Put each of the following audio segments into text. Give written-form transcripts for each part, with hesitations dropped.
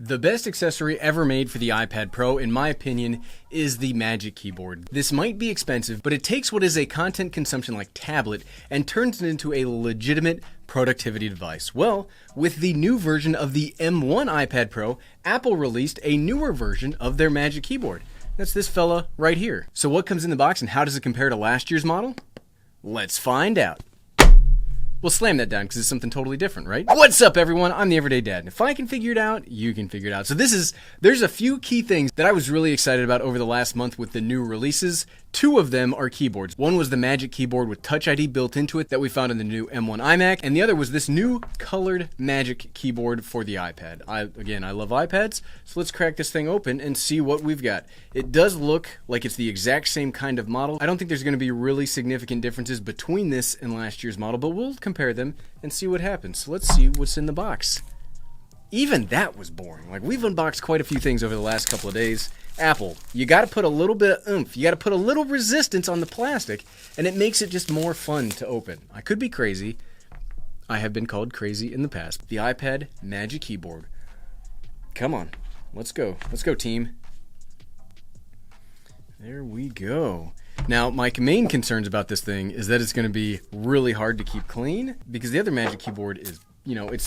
The best accessory ever made for the iPad Pro, in my opinion, is the Magic Keyboard. This might be expensive, but it takes what is a content consumption like tablet and turns it into a legitimate productivity device. Well, with the new version of the M1 iPad Pro, Apple released a newer version of their Magic Keyboard. That's this fella right here. So what comes in the box and how does it compare to last year's model? Let's find out. We'll slam that down because it's something totally different, right? What's up, everyone? I'm the Everyday Dad, and if I can figure it out, you can figure it out. So there's a few key things that I was really excited about over the last month with the new releases. Two of them are keyboards. One was the Magic Keyboard with Touch ID built into it that we found in the new M1 iMac, and the other was this new colored Magic Keyboard for the iPad. I love iPads, so let's crack this thing open and see what we've got. It does look like it's the exact same kind of model. I don't think there's going to be really significant differences between this and last year's model, but we'll compare them and see what happens. So let's see what's in the box. Even that was boring. Like, we've unboxed quite a few things over the last couple of days. Apple, you got to put a little bit of oomph. You got to put a little resistance on the plastic, and it makes it just more fun to open. I could be crazy. I have been called crazy in the past. The iPad Magic Keyboard. Come on. Let's go. Let's go, team. There we go. Now, my main concerns about this thing is that it's going to be really hard to keep clean because the other Magic Keyboard is, it's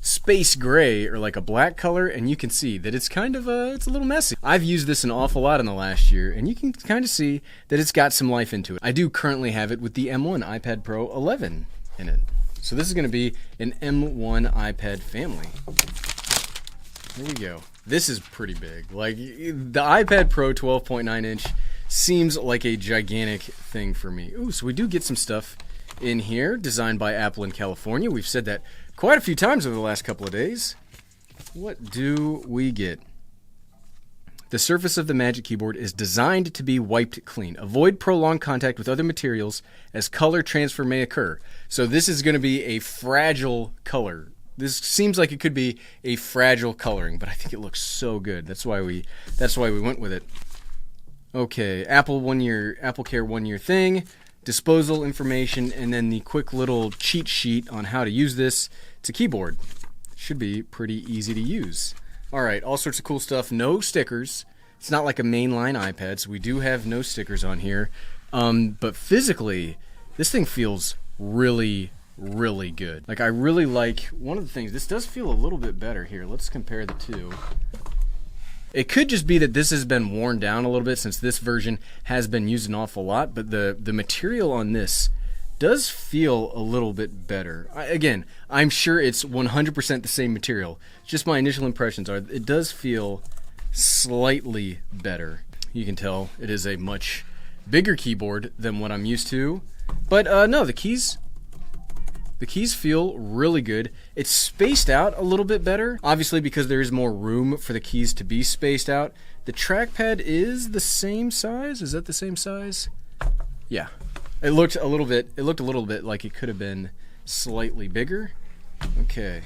space gray or like a black color, and you can see that it's kind of it's a little messy. I've used this an awful lot in the last year, and you can kind of see that it's got some life into it. I do currently have it with the M1 iPad Pro 11 in it. So this is going to be an M1 iPad family. Here we go. This is pretty big. Like, the iPad Pro 12.9 inch seems like a gigantic thing for me. Ooh, so we do get some stuff in here designed by Apple in California. We've said that quite a few times over the last couple of days. What do we get? The surface of the Magic Keyboard is designed to be wiped clean. Avoid prolonged contact with other materials as color transfer may occur. So this is going to be a fragile color. This seems like it could be a fragile coloring, but I think it looks so good. That's why we went with it. Okay, Apple Care 1 year thing, disposal information, and then the quick little cheat sheet on how to use this. It's a keyboard. Should be pretty easy to use. All right, all sorts of cool stuff. No stickers. It's not like a mainline iPad, so we do have no stickers on here. But physically, this thing feels really, really good. Like, I really like one of the things. This does feel a little bit better here. Let's compare the two. It could just be that this has been worn down a little bit since this version has been used an awful lot, but the material on this does feel a little bit better. Again, I'm sure it's 100% the same material. Just my initial impressions are it does feel slightly better. You can tell it is a much bigger keyboard than what I'm used to. But no, the keys feel really good. It's spaced out a little bit better, obviously because there is more room for the keys to be spaced out. The trackpad is the same size. Is that the same size? Yeah. It looked a little bit like it could have been slightly bigger. Okay.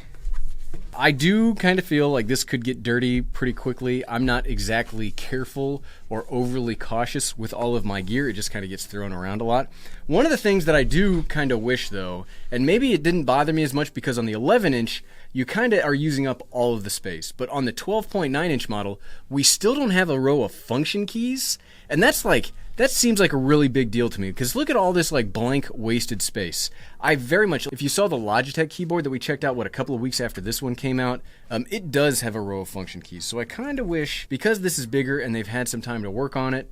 I do kind of feel like this could get dirty pretty quickly. I'm not exactly careful or overly cautious with all of my gear. It just kind of gets thrown around a lot. One of the things that I do kind of wish, though, and maybe it didn't bother me as much because on the 11-inch, you kind of are using up all of the space. But on the 12.9-inch model, we still don't have a row of function keys. And that seems like a really big deal to me because look at all this like blank wasted space. I very much, if you saw the Logitech keyboard that we checked out, a couple of weeks after this one came out, it does have a row of function keys. So I kind of wish, because this is bigger and they've had some time to work on it,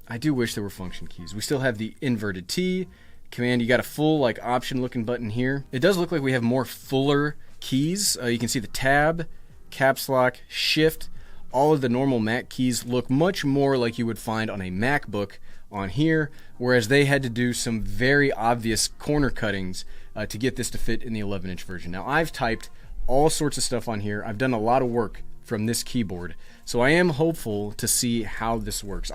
I do wish there were function keys. We still have the inverted T command. You got a full like option looking button here. It does look like we have more fuller keys. You can see the tab, caps lock, shift. All of the normal Mac keys look much more like you would find on a MacBook on here, whereas they had to do some very obvious corner cuttings to get this to fit in the 11-inch version. Now, I've typed all sorts of stuff on here. I've done a lot of work from this keyboard, so I am hopeful to see how this works.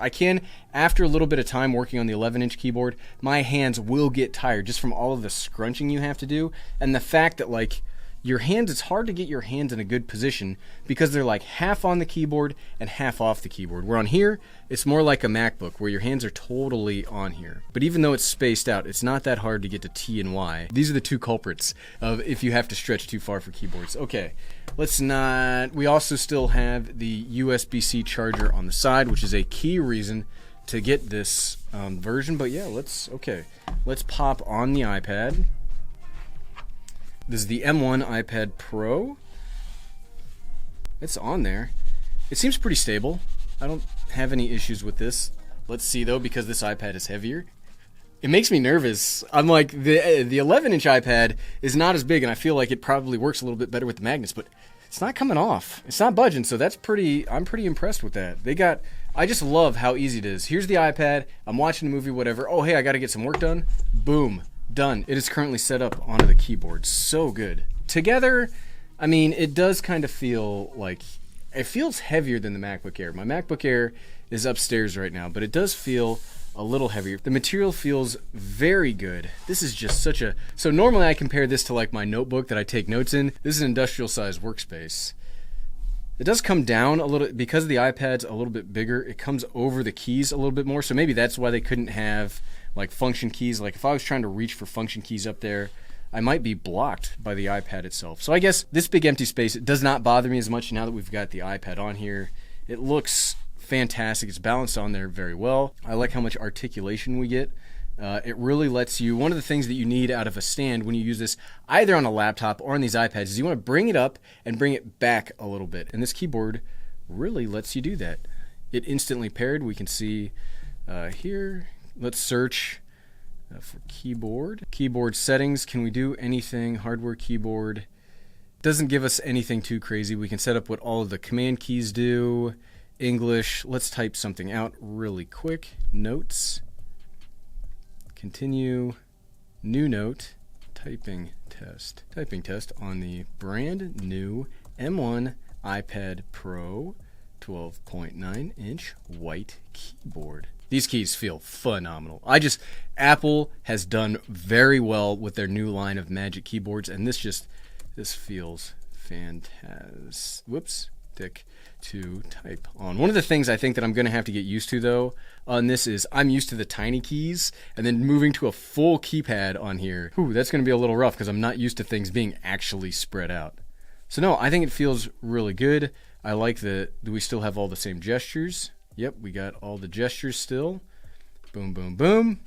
After a little bit of time working on the 11-inch keyboard, my hands will get tired just from all of the scrunching you have to do, and the fact that, like, your hands, it's hard to get your hands in a good position because they're like half on the keyboard and half off the keyboard. Where on here, it's more like a MacBook where your hands are totally on here. But even though it's spaced out, it's not that hard to get to T and Y. These are the two culprits of if you have to stretch too far for keyboards. Okay, let's not, we also still have the USB-C charger on the side, which is a key reason to get this version. But yeah, let's pop on the iPad. This is the M1 iPad Pro. It's on there. It seems pretty stable. I don't have any issues with this. Let's see though, because this iPad is heavier. It makes me nervous. I'm like, the 11-inch iPad is not as big, and I feel like it probably works a little bit better with the magnets, but it's not coming off. It's not budging, so I'm pretty impressed with that. I just love how easy it is. Here's the iPad. I'm watching a movie, whatever. Oh, hey, I got to get some work done. Boom. Done. It is currently set up onto the keyboard. So good. Together, I mean, it does kind of feel like, it feels heavier than the MacBook Air. My MacBook Air is upstairs right now, but it does feel a little heavier. The material feels very good. This is just such a, so normally I compare this to like my notebook that I take notes in. This is an industrial size workspace. It does come down a little, because the iPad's a little bit bigger, it comes over the keys a little bit more, so maybe that's why they couldn't have like function keys. Like if I was trying to reach for function keys up there, I might be blocked by the iPad itself. So I guess this big empty space, it does not bother me as much now that we've got the iPad on here. It looks fantastic. It's balanced on there very well. I like how much articulation we get. It really lets you, one of the things that you need out of a stand when you use this, either on a laptop or on these iPads, is you want to bring it up and bring it back a little bit. And this keyboard really lets you do that. It instantly paired. We can see here. Let's search for keyboard. Keyboard settings. Can we do anything? Hardware keyboard. Doesn't give us anything too crazy. We can set up what all of the command keys do. English. Let's type something out really quick. Notes. Continue. New note. Typing test. Typing test on the brand new M1 iPad Pro 12.9-inch white keyboard. These keys feel phenomenal. Apple has done very well with their new line of Magic keyboards, and this feels fantastic to type on. One of the things I think that I'm going to have to get used to, though, on this is I'm used to the tiny keys, and then moving to a full keypad on here, that's going to be a little rough because I'm not used to things being actually spread out. So no, I think it feels really good. I like that we still have all the same gestures. Yep, we got all the gestures still. Boom, boom, boom.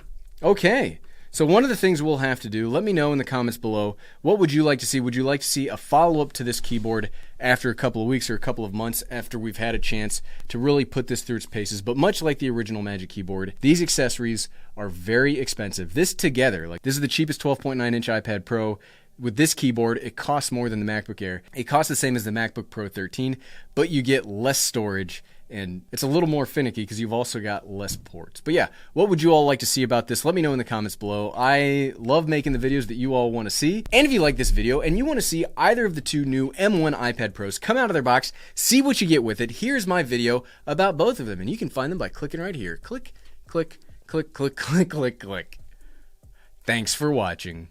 Okay, so one of the things we'll have to do, let me know in the comments below, what would you like to see? Would you like to see a follow-up to this keyboard after a couple of weeks or a couple of months after we've had a chance to really put this through its paces? But much like the original Magic Keyboard, these accessories are very expensive. This together, like this is the cheapest 12.9-inch iPad Pro. With this keyboard, it costs more than the MacBook Air. It costs the same as the MacBook Pro 13, but you get less storage, and it's a little more finicky because you've also got less ports. But yeah, what would you all like to see about this? Let me know in the comments below. I love making the videos that you all want to see. And if you like this video and you want to see either of the two new M1 iPad Pros come out of their box, see what you get with it, here's my video about both of them. And you can find them by clicking right here. Click, click, click, click, click, click, click. Thanks for watching.